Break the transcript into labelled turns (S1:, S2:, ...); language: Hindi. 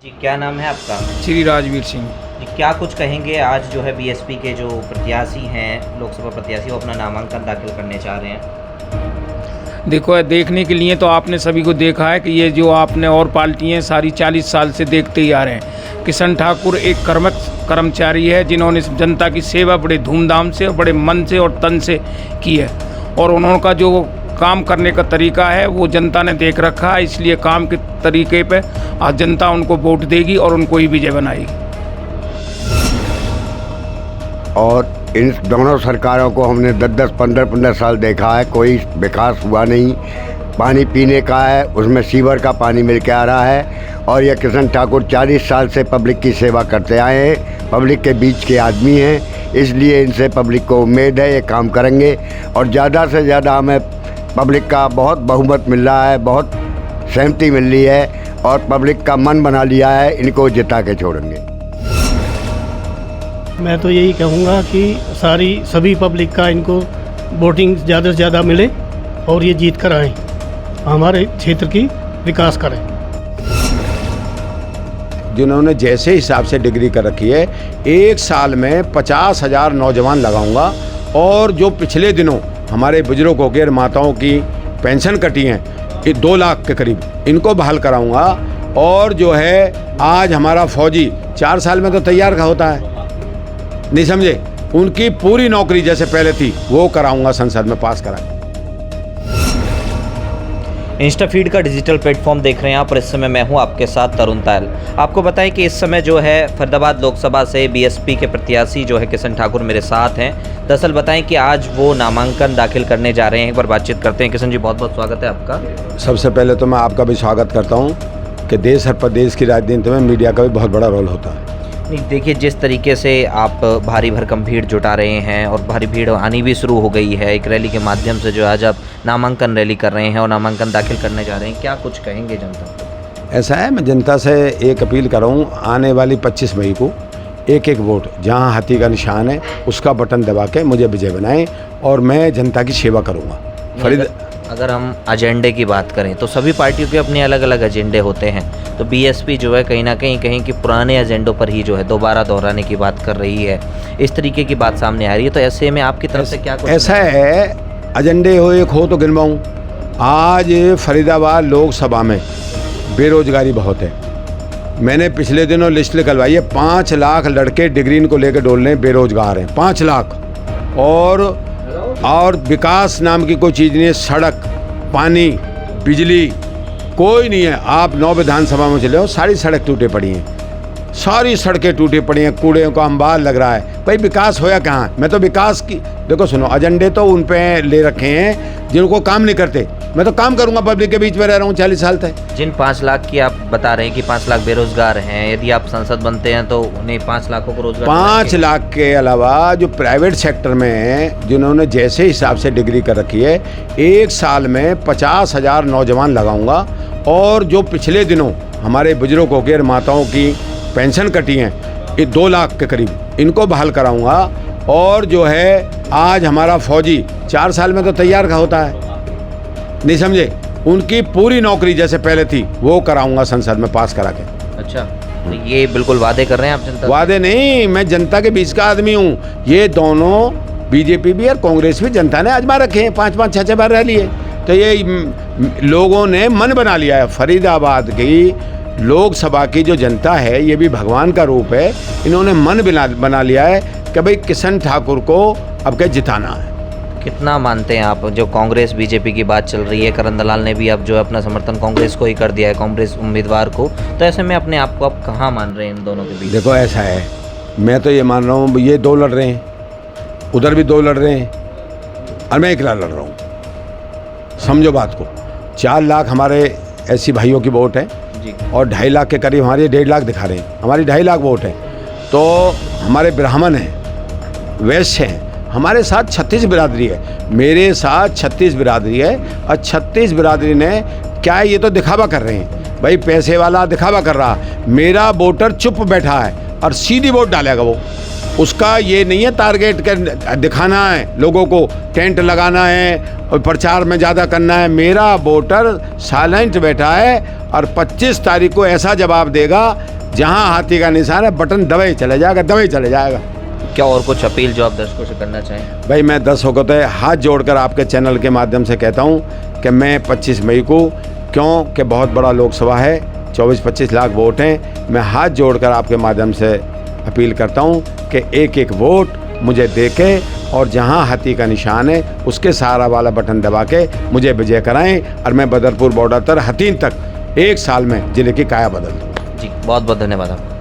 S1: जी, क्या नाम है आपका?
S2: श्री राजवीर सिंह।
S1: जी, क्या कुछ कहेंगे? आज जो है बीएसपी के जो प्रत्याशी हैं, लोकसभा प्रत्याशी, वो अपना नामांकन दाखिल करने जा रहे हैं।
S2: देखो, देखने के लिए तो आपने सभी को देखा है कि ये जो आपने और पार्टियां सारी 40 साल से देखते ही आ रहे हैं। किशन ठाकुर एक कर्मचारी है जिन्होंने जनता की सेवा बड़े धूमधाम से और बड़े मन से और तन से की है, और उन्होंने जो काम करने का तरीका है वो जनता ने देख रखा है। इसलिए काम के तरीके पे आज जनता उनको वोट देगी और उनको ही विजय बनाएगी।
S3: और इन दोनों सरकारों को हमने 10-10, 15-15 साल देखा है, कोई विकास हुआ नहीं। पानी पीने का है, उसमें सीवर का पानी मिल के आ रहा है। और ये किशन ठाकुर 40 साल से पब्लिक की सेवा करते आए हैं, पब्लिक के बीच के आदमी हैं, इसलिए इनसे पब्लिक को उम्मीद है ये काम करेंगे। और ज़्यादा से ज़्यादा हमें पब्लिक का बहुत बहुमत मिल रहा है, बहुत सहमति मिल रही है और पब्लिक का मन बना लिया है, इनको जिता के छोड़ेंगे।
S4: मैं तो यही कहूँगा कि सभी पब्लिक का इनको वोटिंग ज़्यादा से ज़्यादा मिले और ये जीत कर आएँ, हमारे क्षेत्र की विकास करें।
S5: जिन्होंने जैसे हिसाब से डिग्री कर रखी है, 1 साल में 50,000 नौजवान लगाऊंगा। और जो पिछले दिनों हमारे बुजुर्गों के और माताओं की पेंशन कटी हैं, ये 2 लाख के करीब, इनको बहाल कराऊंगा। और जो है आज हमारा फौजी 4 साल में तो तैयार का होता है, नहीं समझे, उनकी पूरी नौकरी जैसे पहले थी वो कराऊंगा, संसद में पास करा।
S1: इंस्टाफीड का डिजिटल प्लेटफॉर्म देख रहे हैं आप, और इस समय मैं हूं आपके साथ तरुण तायल। आपको बताएं कि इस समय जो है फरीदाबाद लोकसभा से बीएसपी के प्रत्याशी जो है किशन ठाकुर मेरे साथ हैं। दरअसल बताएं कि आज वो नामांकन दाखिल करने जा रहे हैं। एक बार बातचीत करते हैं। किशन जी, बहुत बहुत स्वागत है आपका।
S5: सबसे पहले तो मैं आपका भी स्वागत करता हूं कि देश और प्रदेश की राजनीति में मीडिया का भी बहुत बड़ा रोल होता है।
S1: नहीं, देखिए, जिस तरीके से आप भारी भरकम भीड़ जुटा रहे हैं और भारी भीड़ आनी भी शुरू हो गई है, एक रैली के माध्यम से जो आज आप नामांकन रैली कर रहे हैं और नामांकन दाखिल करने जा रहे हैं, क्या कुछ कहेंगे जनता को?
S5: ऐसा है, मैं जनता से एक अपील कर रहा हूँ, आने वाली 25 मई को एक वोट जहाँ हाथी का निशान है उसका बटन दबा के मुझे विजय बनाएं और मैं जनता की सेवा करूँगा।
S1: अगर हम एजेंडे की बात करें तो सभी पार्टियों के अपने अलग अलग एजेंडे होते हैं, तो बीएसपी जो है कहीं ना कहीं कि पुराने एजेंडों पर ही जो है दोबारा दोहराने की बात कर रही है, इस तरीके की बात सामने आ रही है। तो ऐसे में आपकी तरफ से क्या कुछ?
S5: ऐसा है, एजेंडे एक हो तो गिनवाऊँ। आज फरीदाबाद लोकसभा में बेरोजगारी बहुत है। मैंने पिछले दिनों लिस्ट निकलवाई है, 5 लाख लड़के डिग्री इनको लेकर डोल रहे हैं, बेरोजगार हैं 5 लाख। और विकास नाम की कोई चीज़ नहीं है, सड़क, पानी, बिजली कोई नहीं है। आप 9 विधानसभा में चले हो, सारी सड़क टूटे पड़ी हैं, सारी सड़कें टूटी पड़ी हैं, कूड़े का अंबार लग रहा है। भाई विकास होया कहाँ? मैं तो विकास की, देखो सुनो, एजेंडे तो उन पे ले रखे हैं जिनको काम नहीं करते। मैं तो काम करूंगा, पब्लिक के बीच में रह रहा हूँ 40 साल तक।
S1: जिन 5 लाख की आप बता रहे हैं कि 5 लाख बेरोजगार हैं, यदि आप संसद बनते हैं तो उन्हें 5 लाखों को रोजगार
S5: 5 लाख के अलावा जो प्राइवेट सेक्टर में हैं, जिन्होंने जैसे हिसाब से डिग्री कर रखी है, 1 साल में 50,000 नौजवान लगाऊंगा। और जो पिछले दिनों हमारे बुजुर्गों के और माताओं की पेंशन कटी हैं, ये 2 लाख के करीब, इनको बहाल कराऊंगा। और जो है आज हमारा फौजी 4 साल में तो तैयार का होता है, नहीं समझे, उनकी पूरी नौकरी जैसे पहले थी वो कराऊंगा, संसद में पास करा के।
S1: अच्छा, तो ये बिल्कुल वादे कर रहे हैं आप जनता से?
S5: वादे नहीं, मैं जनता के बीच का आदमी हूँ। ये दोनों बीजेपी भी और कांग्रेस भी जनता ने आजमा रखे हैं, 5-5, 6-6 बार रह लिए। तो ये लोगों ने मन बना लिया है। फरीदाबाद की लोकसभा की जो जनता है, ये भी भगवान का रूप है, इन्होंने मन बना लिया है कि भाई किशन ठाकुर को अब क्या जिताना है।
S1: कितना मानते हैं आप? जो कांग्रेस बीजेपी की बात चल रही है, करण दलाल ने भी अब जो है अपना समर्थन कांग्रेस को ही कर दिया है, कांग्रेस उम्मीदवार को, तो ऐसे में अपने आप को आप कहाँ मान रहे हैं इन दोनों के बीच?
S5: देखो ऐसा है, मैं तो ये मान रहा हूँ, ये 2 लड़ रहे हैं, उधर भी 2 लड़ रहे हैं और मैं अकेला लड़ रहा हूँ। समझो बात को, 4 लाख हमारे ऐसी भाइयों की वोट है
S1: जी,
S5: और 2.5 लाख के करीब हमारे 1.5 लाख दिखा रहे हैं, हमारी 2.5 लाख वोट है। तो हमारे ब्राह्मण हैं, वैश्य हैं, हमारे साथ 36 बिरादरी है, मेरे साथ 36 बिरादरी है। और 36 बिरादरी ने क्या, ये तो दिखावा कर रहे हैं भाई, पैसे वाला दिखावा कर रहा। मेरा वोटर चुप बैठा है और सीधी वोट डालेगा वो, उसका ये नहीं है टारगेट कर दिखाना है लोगों को, टेंट लगाना है और प्रचार में ज़्यादा करना है। मेरा वोटर साइलेंट बैठा है और 25 तारीख को ऐसा जवाब देगा जहां हाथी का निशान है, बटन दबाए चले जाएगा, दबाए चले जाएगा।
S1: क्या और कुछ अपील जो आप दर्शकों से करना चाहें?
S5: भाई मैं दर्शकों को हाथ जोड़कर आपके चैनल के माध्यम से कहता हूं कि मैं 25 मई को, क्योंकि बहुत बड़ा लोकसभा है, 24-25 लाख वोट हैं, मैं हाथ जोड़कर आपके माध्यम से अपील करता हूं कि एक एक वोट मुझे देके और जहां हाथी का निशान है उसके सहारा वाला बटन दबा के मुझे विजय कराएं और मैं बदरपुर बॉर्डर तक हथीन तक 1 साल में जिले की काया बदल दूँ।
S1: जी बहुत बहुत धन्यवाद आपका।